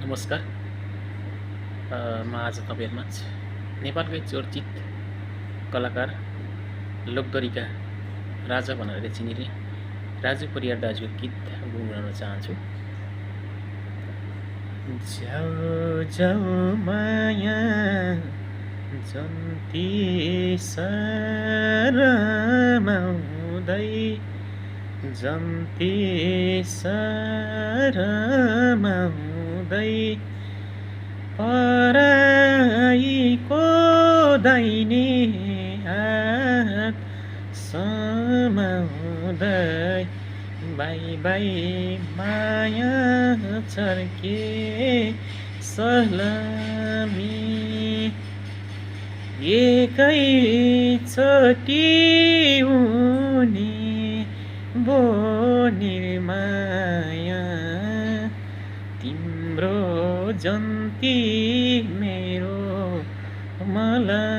नमस्कार। म आज तपाईँहरूमाझ नेपालकै चर्चित कलाकार लोकदोरीका राजा भनेर चिनिने राजु परियार दाजुको गीत गुनगुनाउन चाहन्छु। जाऊ जाऊ माया जन्ती सरमाउँदै जन्ती सरमाउँदै पराईको दाहिने हात समाउँदै बाई बाई माया चर्के सलामी एकैचोटि उनी बोनी माया तिम्रो जन्ती मेरो मलाई